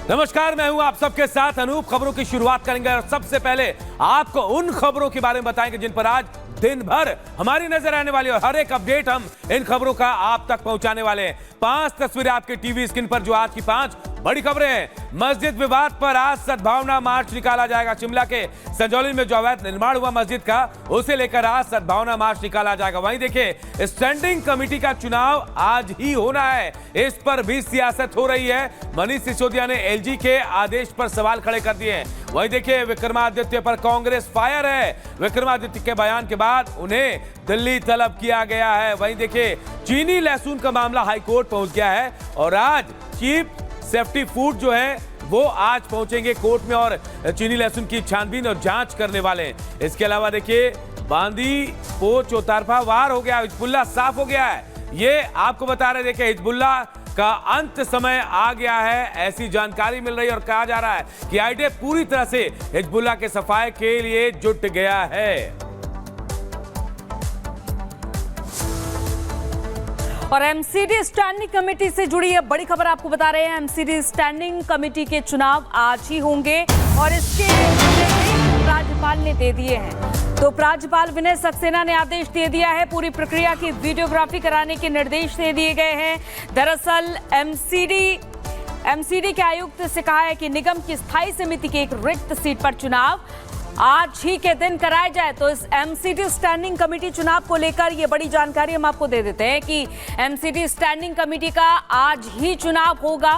नमस्कार, मैं हूं आप सबके साथ अनूप। खबरों की शुरुआत करेंगे और सबसे पहले आपको उन खबरों के बारे में बताएंगे जिन पर आज दिन भर हमारी नजर आने वाली और हर एक अपडेट हम इन खबरों का आप तक पहुंचाने वाले हैं। 5 तस्वीरें आपके टीवी स्क्रीन पर, जो आज की 5 बड़ी खबरें हैं। मस्जिद विवाद पर आज सद्भावना मार्च निकाला जाएगा। शिमला के संजौली में जो अवैध निर्माण हुआ मस्जिद का, उसे लेकर आज सद्भावना मार्च निकाला जाएगा। वहीं देखिए, स्टैंडिंग कमेटी का चुनाव आज ही होना है, इस पर भी सियासत हो रही है। मनीष सिसोदिया ने एलजी के आदेश पर सवाल खड़े कर दिए हैं। वहीं देखिए, विक्रमादित्य पर कांग्रेस फायर है। विक्रमादित्य के बयान के बाद उन्हें दिल्ली तलब किया गया है। वहीं देखिए, चीनी लहसुन का मामला हाईकोर्ट पहुंच गया है और आज चीफ सेफ्टी फूड जो है वो आज पहुंचेंगे कोर्ट में और चीनी लहसुन की छानबीन और जांच करने वाले हैं। इसके अलावा देखिए, बांदी को चौतरफा वार हो गया, हिजबुल्लाह साफ हो गया है। ये आपको बता रहे, देखिए हिजबुल्लाह का अंत समय आ गया है, ऐसी जानकारी मिल रही है और कहा जा रहा है कि आईडीएफ पूरी तरह से हिजबुल्लाह के सफाई के लिए जुट गया है। और एमसीडी स्टैंडिंग कमेटी से जुड़ी है बड़ी खबर आपको बता रहे हैं। एमसीडी स्टैंडिंग कमेटी के चुनाव आज ही होंगे और इसके निर्देश राज्यपाल ने दे दिए हैं। तो राज्यपाल विनय सक्सेना ने आदेश दे दिया है, पूरी प्रक्रिया की वीडियोग्राफी कराने के निर्देश दे दिए गए हैं। दरअसल एमसीडी के आयुक्त से कहा है कि निगम की स्थायी समिति की एक रिक्त सीट पर चुनाव आज ही के दिन कराया जाए। तो इस एमसीडी स्टैंडिंग कमेटी चुनाव को लेकर ये बड़ी जानकारी हम आपको दे देते हैं कि एमसीडी स्टैंडिंग कमेटी का आज ही चुनाव होगा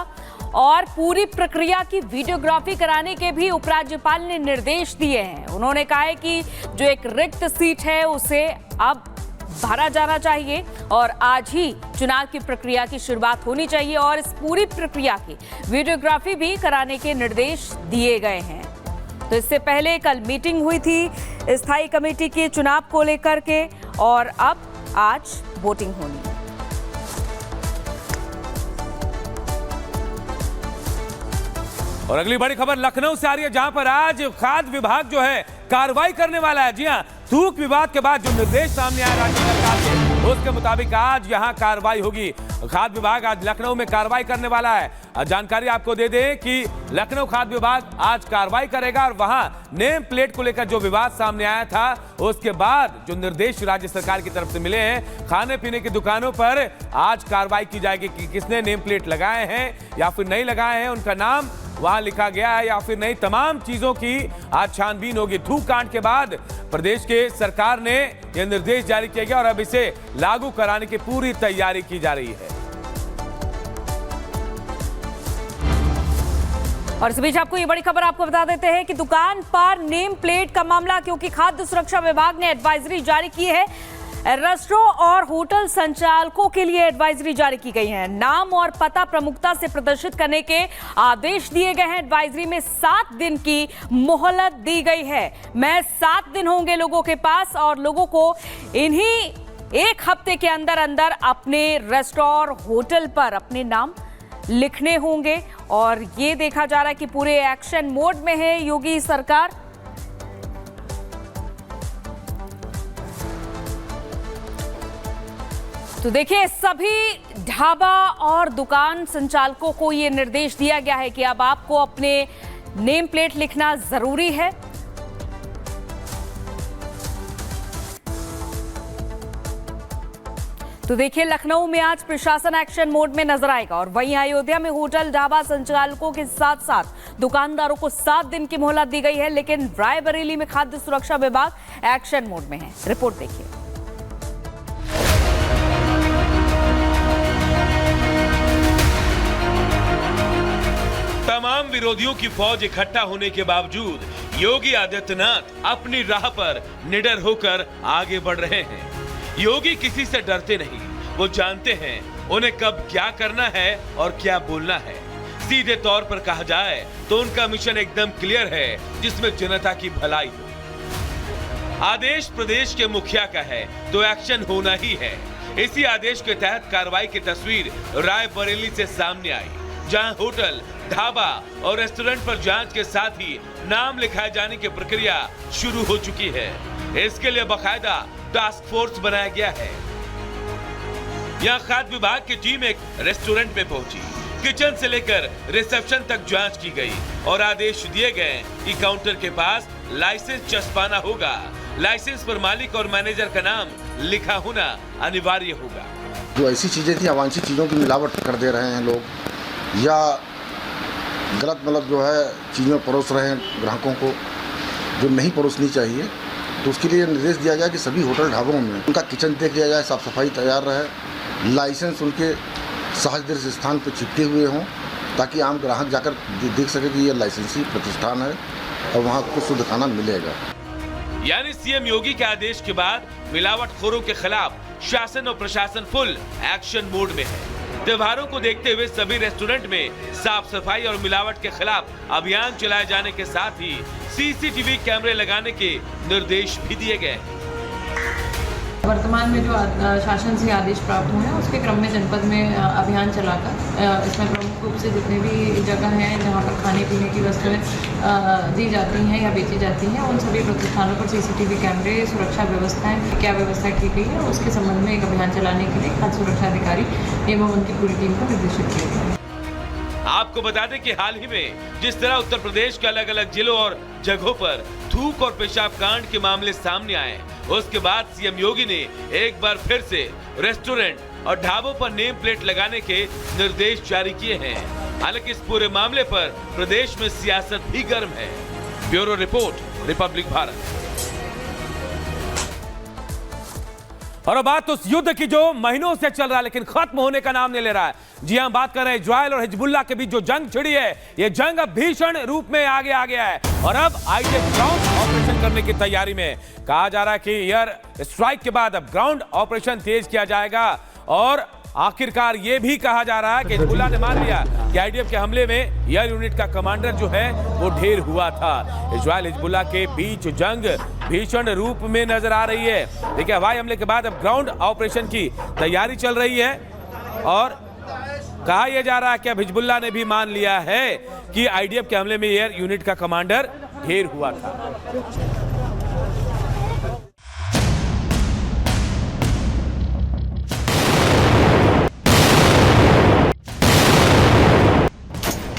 और पूरी प्रक्रिया की वीडियोग्राफी कराने के भी उपराज्यपाल ने निर्देश दिए हैं। उन्होंने कहा है कि जो एक रिक्त सीट है उसे अब भरा जाना चाहिए और आज ही चुनाव की प्रक्रिया की शुरुआत होनी चाहिए और इस पूरी प्रक्रिया की वीडियोग्राफी भी कराने के निर्देश दिए गए हैं। तो इससे पहले कल मीटिंग हुई थी स्थायी कमेटी के चुनाव को लेकर के और अब आज वोटिंग होनी है। और अगली बड़ी खबर लखनऊ से आ रही है, जहां पर आज खाद्य विभाग जो है कार्रवाई करने वाला है। जी हां, थूक विवाद के बाद जो निर्देश सामने आया राज्य सरकार के, उसके मुताबिक आज यहां कार्रवाई होगी। खाद्य विभाग आज लखनऊ में कार्रवाई करने वाला है। जानकारी आपको दे दें कि लखनऊ खाद्य विभाग आज कार्रवाई करेगा और वहां नेम प्लेट को लेकर जो विवाद सामने आया था, उसके बाद जो निर्देश राज्य सरकार की तरफ से मिले हैं, खाने पीने की दुकानों पर आज कार्रवाई की जाएगी कि किसने नेम प्लेट लगाए हैं या फिर नहीं लगाए हैं, उनका नाम वहां लिखा गया है या फिर नहीं। तमाम चीजों की आज छानबीन होगी। थूक कांड के बाद प्रदेश के सरकार ने यह निर्देश जारी किया गया और अब इसे लागू कराने की पूरी तैयारी की जा रही है। और इस बीच आपको ये बड़ी खबर आपको बता देते हैं कि दुकान पर नेम प्लेट का मामला, क्योंकि खाद्य सुरक्षा विभाग ने एडवाइजरी जारी की है। रेस्टोरेंट और होटल संचालकों के लिए एडवाइजरी जारी की गई है। नाम और पता प्रमुखता से प्रदर्शित करने के आदेश दिए गए हैं। एडवाइजरी में 7 दिन की मोहलत दी गई है। मैं 7 दिन होंगे लोगों के पास और लोगों को इन्हीं 1 हफ्ते के अंदर अंदर अपने रेस्टोरेंट होटल पर अपने नाम लिखने होंगे और ये देखा जा रहा है कि पूरे एक्शन मोड में है योगी सरकार। तो देखिए, सभी ढाबा और दुकान संचालकों को यह निर्देश दिया गया है कि अब आपको अपने नेम प्लेट लिखना जरूरी है। तो देखिए, लखनऊ में आज प्रशासन एक्शन मोड में नजर आएगा और वहीं अयोध्या में होटल ढाबा संचालकों के साथ साथ दुकानदारों को 7 दिन की मोहलत दी गई है। लेकिन रायबरेली में खाद्य सुरक्षा विभाग एक्शन मोड में है। रिपोर्ट देखिए। तमाम विरोधियों की फौज इकट्ठा होने के बावजूद योगी आदित्यनाथ अपनी राह पर निडर होकर आगे बढ़ रहे हैं। योगी किसी से डरते नहीं, वो जानते हैं उन्हें कब क्या करना है और क्या बोलना है। सीधे तौर पर कहा जाए तो उनका मिशन एकदम क्लियर है, जिसमें जनता की भलाई हो। आदेश प्रदेश के मुखिया का है तो एक्शन होना ही है। इसी आदेश के तहत कार्रवाई की तस्वीर रायबरेली से सामने आई, जहां होटल, ढाबा और रेस्टोरेंट पर जांच के साथ ही नाम लिखाए जाने की प्रक्रिया शुरू हो चुकी है। इसके लिए बाकायदा टास्क फोर्स बनाया गया है। यहाँ खाद्य विभाग की टीम एक रेस्टोरेंट में पहुंची। किचन से लेकर रिसेप्शन तक जांच की गई और आदेश दिए गए कि काउंटर के पास लाइसेंस चस्पाना होगा। लाइसेंस पर मालिक और मैनेजर का नाम लिखा होना अनिवार्य होगा। जो ऐसी चीजें थी, अवांछित चीजों की मिलावट कर दे रहे हैं लोग, या गलत जो है चीज़ें परोस रहे हैं ग्राहकों को, जो नहीं परोसनी चाहिए, तो उसके लिए निर्देश दिया गया कि सभी होटल ढाबों में उनका किचन देख लिया जाए, साफ सफाई तैयार रहे, लाइसेंस उनके सहज दृश्य स्थान पर चिपके हुए हों, ताकि आम ग्राहक जाकर देख सके कि ये लाइसेंसी प्रतिष्ठान है और वहाँ को शुद्ध खाना मिलेगा। यानी सीएम योगी के आदेश के बाद मिलावटखोरों के खिलाफ शासन और प्रशासन फुल एक्शन मोड में है। त्योहारों को देखते हुए सभी रेस्टोरेंट में साफ सफाई और मिलावट के खिलाफ अभियान चलाए जाने के साथ ही सीसीटीवी कैमरे लगाने के निर्देश भी दिए गए। वर्तमान में जो शासन से आदेश प्राप्त हुए हैं उसके क्रम में जनपद में अभियान चलाकर इसमें प्रमुख रूप से जितने भी जगह हैं जहां पर खाने पीने की वस्तुएं दी जाती हैं या बेची जाती हैं, उन सभी प्रतिष्ठानों पर सीसीटीवी कैमरे, सुरक्षा व्यवस्थाएं क्या व्यवस्था की गई है उसके संबंध में एक अभियान चलाने के लिए खाद्य सुरक्षा अधिकारी एवं उनकी पूरी टीम को निर्देशित किया गया है। आपको बता दें कि हाल ही में जिस तरह उत्तर प्रदेश के अलग अलग जिलों और जगहों पर थूक और पेशाब कांड के मामले सामने आए, उसके बाद सीएम योगी ने एक बार फिर से रेस्टोरेंट और ढाबों पर नेम प्लेट लगाने के निर्देश जारी किए हैं। हालांकि इस पूरे मामले पर प्रदेश में सियासत भी गर्म है। Bureau report, Republic Bharat. और अब बात तो उस युद्ध की जो महीनों से चल रहा है लेकिन खत्म होने का नाम नहीं ले रहा है। जी हम बात कर रहे हैं इजराइल और हिजबुल्लाह के बीच जो जंग छिड़ी है, ये जंग अब भीषण रूप में आगे आ गया है और अब आईडीएफ ग्राउंड ऑपरेशन करने की तैयारी में। कहा जा रहा है कि एयर स्ट्राइक के बाद अब ग्राउंड ऑपरेशन तेज किया जाएगा और आखिरकार ये भी कहा जा रहा है कि हिजबुल्लाह ने मान लिया कि आईडीएफ के हमले में एयर यूनिट का कमांडर जो है वो ढेर हुआ था। इजराइल हिजबुल्लाह के बीच जंग भीषण रूप में नजर आ रही है। देखिए हवाई हमले के बाद अब ग्राउंड ऑपरेशन की तैयारी चल रही है और कहा यह जा रहा है कि अब हिजबुल्लाह ने भी मान लिया है कि आईडीएफ के हमले में एयर यूनिट का कमांडर ढेर हुआ था।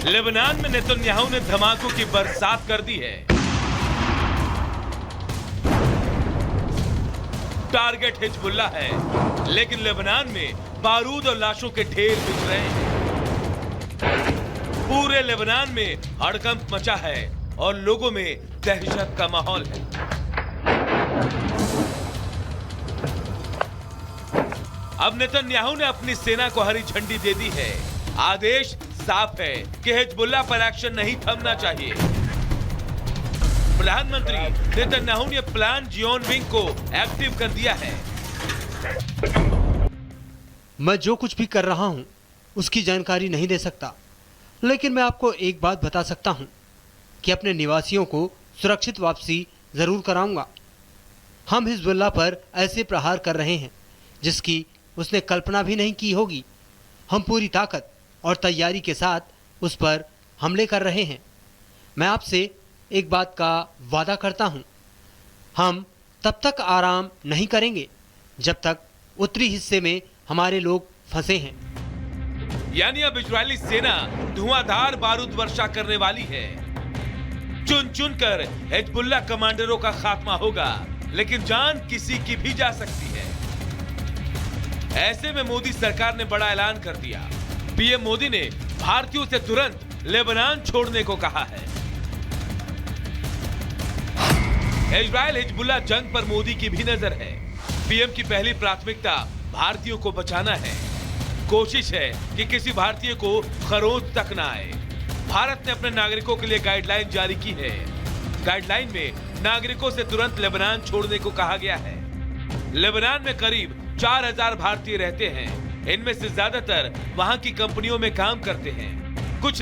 लेबनान में नेतन्याहू ने धमाकों की बरसात कर दी है। टारगेट हिजबुल्लाह है, लेकिन लेबनान में बारूद और लाशों के ढेर बिछ रहे हैं। पूरे लेबनान में हड़कंप मचा है और लोगों में दहशत का माहौल है। अब नेतन्याहू ने अपनी सेना को हरी झंडी दे दी है। आदेश साफ है कि हिजबुल्लाह पर एक्शन नहीं थमना चाहिए। प्रधानमंत्री नेतन्याहू ने प्लान जियोन विंग को एक्टिव कर दिया है। मैं जो कुछ भी कर रहा हूं उसकी जानकारी नहीं दे सकता, लेकिन मैं आपको एक बात बता सकता हूं कि अपने निवासियों को सुरक्षित वापसी जरूर कराऊंगा। हम हिजबुल्लाह पर ऐसे प्रहार कर रहे हैं जिसकी उसने कल्पना भी नहीं की होगी। हम पूरी ताकत और तैयारी के साथ उस पर हमले कर रहे हैं। मैं आपसे एक बात का वादा करता हूं, हम तब तक आराम नहीं करेंगे जब तक उत्तरी हिस्से में हमारे लोग फंसे हैं। यानी अब इजरायली सेना धुआंधार बारूद वर्षा करने वाली है। चुन चुन कर हिजबुल्लाह कमांडरों का खात्मा होगा, लेकिन जान किसी की भी जा सकती है। ऐसे में मोदी सरकार ने बड़ा ऐलान कर दिया। पीएम मोदी ने भारतीयों से तुरंत लेबनान छोड़ने को कहा है। इजराइल हिजबुल्लाह जंग पर मोदी की भी नजर है। पीएम की पहली प्राथमिकता भारतीयों को बचाना है। कोशिश है कि किसी भारतीय को खरोंच तक न आए। भारत ने अपने नागरिकों के लिए गाइडलाइन जारी की है। गाइडलाइन में नागरिकों से तुरंत लेबनान छोड़ने को कहा गया है। लेबनान में करीब 4000 भारतीय रहते हैं। इनमें से ज्यादातर वहां की कंपनियों में काम करते हैं।